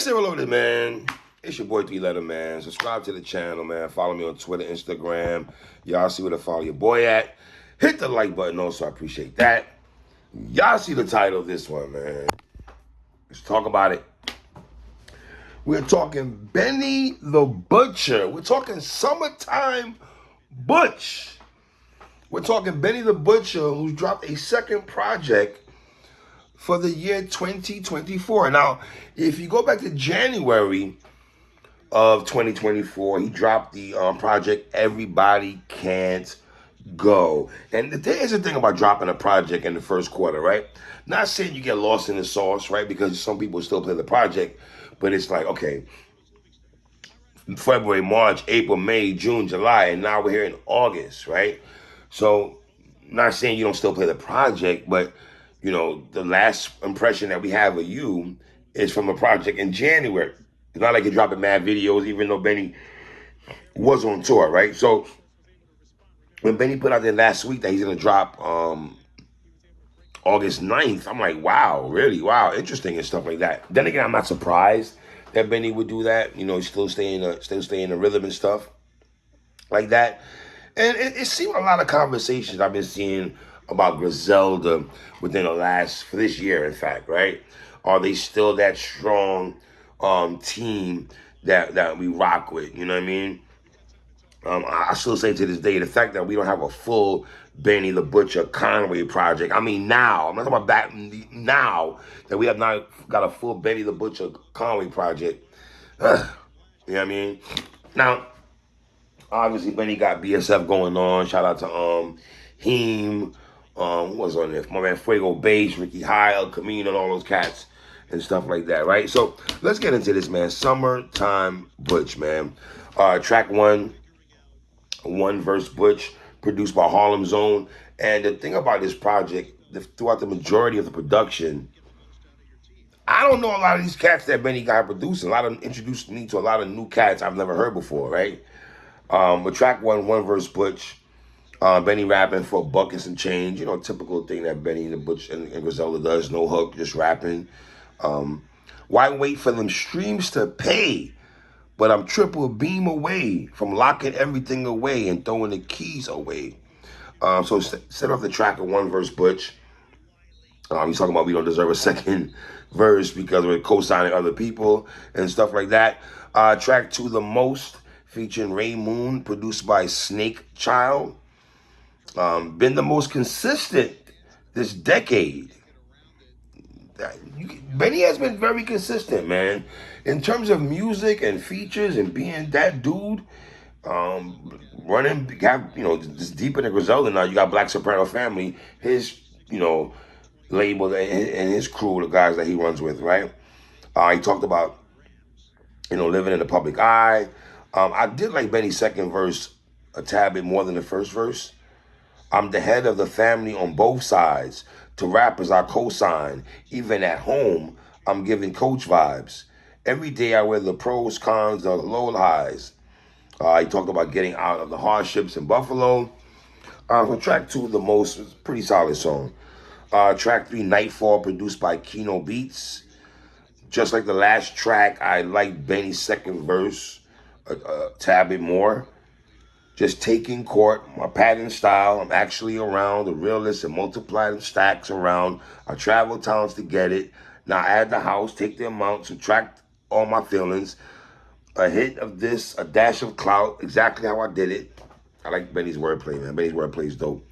say reloaded, man. It's your boy 3 Letter, man. Subscribe to the channel, man. Follow me on Twitter, Instagram. Y'all see where to follow your boy at. Hit the like button also. I appreciate that. Y'all see the title of this one, man. Let's talk about it. We're talking Benny the Butcher. We're talking summertime Butch. We're talking Benny the Butcher, who's dropped a second project for the year 2024. Now, if you go back to January of 2024, he dropped the project Everybody Can't Go. And here's the thing about dropping a project in the first quarter, right? Not saying you get lost in the sauce, right? Because some people still play the project, but it's like, okay, February, March, April, May, June, July, and now we're here in August, right? So, not saying you don't still play the project, but you know, the last impression that we have of you is from a project in January. It's not like you're dropping mad videos, even though Benny was on tour, right? So when Benny put out there last week that he's gonna drop August 9th, I'm like, wow, really? Wow, interesting and stuff like that. Then again, I'm not surprised that Benny would do that. You know, he's still staying in the rhythm and stuff like that. And it seemed a lot of conversations I've been seeing about Griselda within the for this year, in fact, right? Are they still that strong team that we rock with? You know what I mean? I still say to this day, the fact that we don't have a full Benny the Butcher Conway project. I mean, now, I'm not talking about back now that we have not got a full Benny the Butcher Conway project. You know what I mean? Now, obviously, Benny got BSF going on. Shout out to Heem. Who was on there? My man Fuego Bass, Ricky High, El Camino, and all those cats and stuff like that, right? So let's get into this, man. Summertime Butch, man. Track one verse Butch, produced by Harlem Zone. And the thing about this project, throughout the majority of the production, I don't know a lot of these cats that Benny got producing. A lot of them introduced me to a lot of new cats I've never heard before, right? But track one verse Butch. Benny rapping for a buck and some change. You know, typical thing that Benny and the Butch and Griselda does. No hook, just rapping. Why wait for them streams to pay? But I'm triple beam away from locking everything away and throwing the keys away. So set off the track of one verse Butch. He's talking about we don't deserve a second verse because we're co-signing other people and stuff like that. Track two, The Most, featuring Ray Moon, produced by Snake Child. Been the most consistent this decade. Benny has been very consistent, man. In terms of music and features and being that dude, running, just deep in the Griselda now, you got Black Soprano Family, his, label and his crew, the guys that he runs with, right? He talked about, living in the public eye. I did like Benny's second verse a tad bit more than the first verse. I'm the head of the family on both sides. To rappers, I co-sign. Even at home, I'm giving coach vibes. Every day I wear the pros, cons, the low highs. He talked about getting out of the hardships in Buffalo. For track two, The Most, it's a pretty solid song. Track three, Nightfall, produced by Kino Beats. Just like the last track, I like Benny's second verse a tad bit more. Just taking court, my pattern style. I'm actually around, the realist, and multiply them stacks around. I travel towns to get it. Now add the house, take the amount, subtract all my feelings. A hit of this, a dash of clout, exactly how I did it. I like Benny's wordplay, man. Benny's wordplay is dope.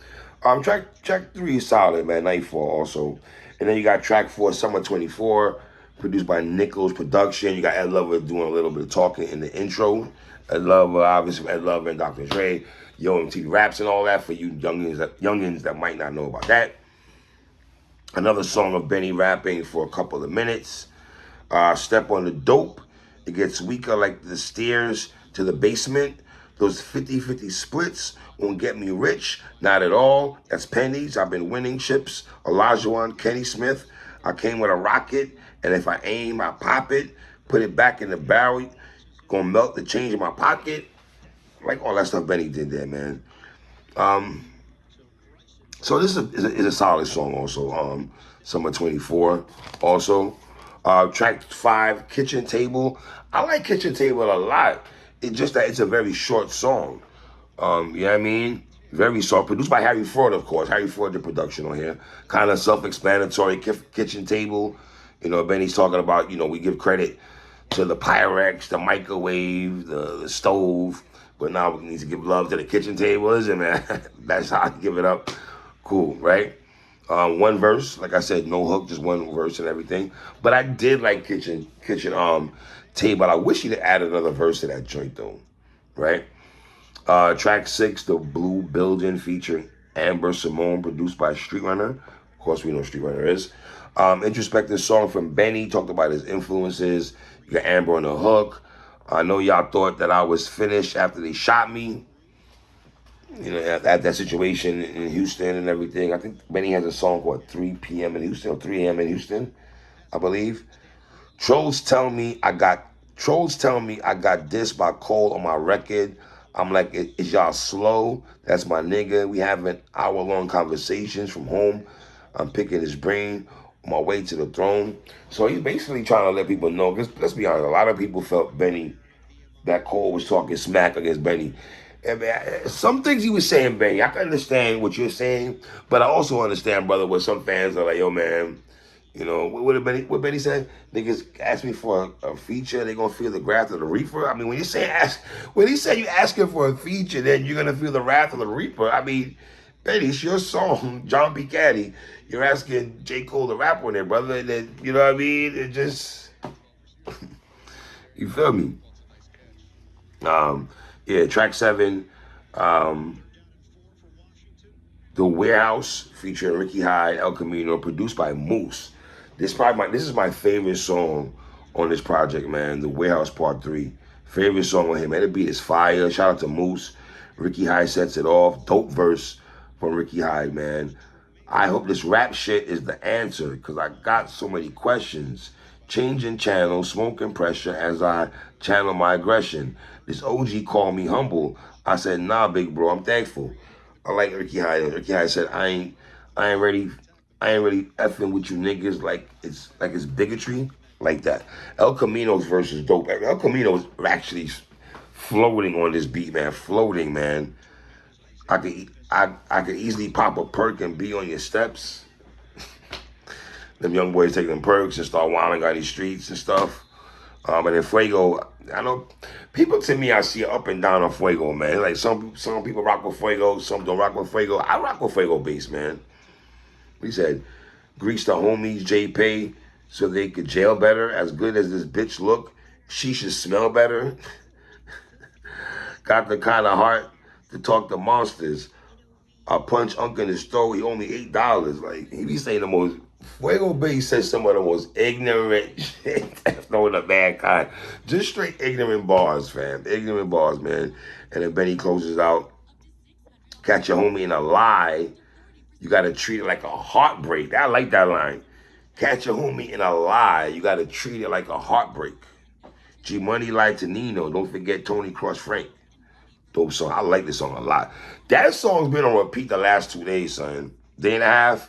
Track three is solid, man. Nightfall also. And then you got track four, Summer 24, produced by Nichols Production. You got Ed Lover doing a little bit of talking in the intro. Ed Lover, obviously Ed Lover and Dr. Dre, Yo MTV Raps and all that for you youngins that might not know about that. Another song of Benny rapping for a couple of minutes. Step on the Dope. It gets weaker like the stairs to the basement. Those 50-50 splits won't get me rich. Not at all. That's pennies. I've been winning chips. Olajuwon, Kenny Smith. I came with a rocket, and if I aim, I pop it. Put it back in the barrel. Gonna melt the change in my pocket. Like all that stuff Benny did there, man. So this is a solid song also. Summer 24 also. Track 5, Kitchen Table. I like Kitchen Table a lot. It's just that it's a very short song. You know what I mean? Very short. Produced by Harry Ford, of course. Harry Ford did production on here. Kind of self-explanatory. Kitchen Table. You know, Benny's talking about, you know, we give credit to the Pyrex, the microwave, the stove. But now we need to give love to the kitchen table, isn't it, man? That's how I give it up. Cool, right? One verse, like I said, no hook, just one verse and everything. But I did like kitchen table. I wish he'd add another verse to that joint though, right? Track 6, The Blue Building, featuring Amber Simone, produced by Street Runner. Of course, we know Street Runner is. Introspective song from Benny, talked about his influences. You got Amber on the hook. I know y'all thought that I was finished after they shot me. You know, at that situation in Houston and everything. I think Benny has a song called 3 p.m. in Houston, or 3 a.m. in Houston, I believe. Trolls tell me I got dissed by Cole on my record. I'm like, is y'all slow? That's my nigga. We having hour-long conversations from home. I'm picking his brain on my way to the throne. So he's basically trying to let people know, because let's be honest, a lot of people felt that Cole was talking smack against Benny. And man, some things he was saying, Benny, I can understand what you're saying, but I also understand, brother, what some fans are like, yo, man, you know, what Benny said? Niggas ask me for a feature, they gonna feel the wrath of the reaper. I mean, when he said you asking for a feature, then you're gonna feel the wrath of the reaper. I mean, Benny, it's your song, John B. Caddy. You're asking J. Cole to rap on it, brother. And then, you know what I mean? It just, you feel me? Yeah, track 7, The Warehouse, featuring Ricky Hyde, El Camino, produced by Moose. This is my favorite song on this project, man. The Warehouse Part 3. Favorite song on him. Man, the beat is fire. Shout out to Moose. Ricky Hyde sets it off. Dope verse from Ricky Hyde, man. I hope this rap shit is the answer, because I got so many questions. Changing channels, smoking pressure as I channel my aggression. This OG called me humble. I said, nah, big bro, I'm thankful. I like Ricky Hyde. Ricky Hyde said, I ain't ready effing with you niggas like it's bigotry, like that. El Camino's verse is dope. El Camino is actually floating on this beat, man. Floating, man. I could easily pop a perk and be on your steps. Them young boys take them perks and start wilding on these streets and stuff. And then Fuego, I know people, to me, I see up and down on Fuego, man. Like some people rock with Fuego, some don't rock with Fuego. I rock with Fuego bass, man. He said, grease the homies, J Pay, so they could jail better. As good as this bitch look, she should smell better. Got the kind of heart to talk to monsters. I punch Unc in his throat. He owe me $8. Like, he be saying the most. Fuego Bay says some of the most ignorant shit throwing a bad kind. Just straight ignorant bars, fam. Ignorant bars, man. And then Benny closes out. Catch your homie in a lie. You gotta treat it like a heartbreak. I like that line. Catch your homie in a lie. You gotta treat it like a heartbreak. G Money lied to Nino. Don't forget Tony Cross Frank. Dope song. I like this song a lot. That song's been on repeat the last 2 days, son. Day and a half.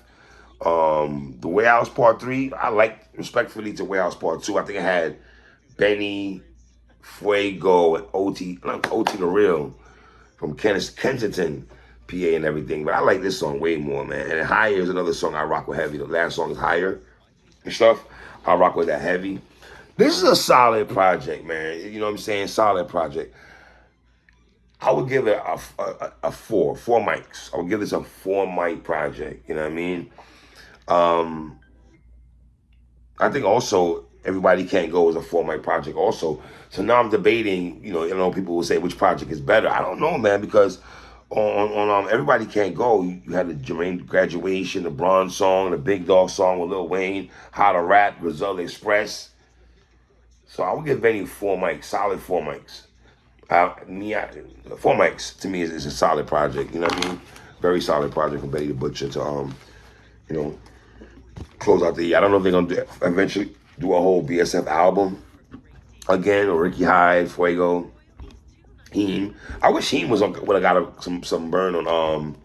The Warehouse Part 3. I like, respectfully, to Warehouse Part 2. I think it had Benny, Fuego, and OT the Real from Kensington, PA, and everything. But I like this song way more, man. And Higher is another song I rock with heavy. The last song is Higher and stuff. I rock with that heavy. This is a solid project, man. You know what I'm saying? Solid project. I would give it a 4 mics. I would give this a 4 mic project. You know what I mean? I think also Everybody Can't Go is a 4 mic project also. So now I'm debating, you know, people will say which project is better. I don't know, man, because on Everybody Can't Go, you had the Jermaine Graduation, the Bronze song, the Big Dog song with Lil Wayne, How to Rap, Result Express. So I would give Benny 4 mics, solid 4 mics. 4 mics to me is a solid project. You know what I mean? Very solid project from Benny the Butcher to you know, close out the year. I don't know if they're gonna eventually do a whole BSF album again, or Ricky Hyde, Fuego, Heem. I wish Heem would have got some burn on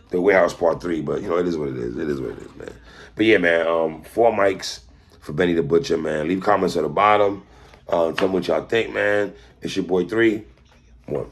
the Warehouse Part 3, but you know, it is what it is. It is what it is, man. But yeah, man, 4 mics, for Benny the Butcher, man. Leave comments at the bottom. Tell me what y'all think, man. It's your boy 3. 1.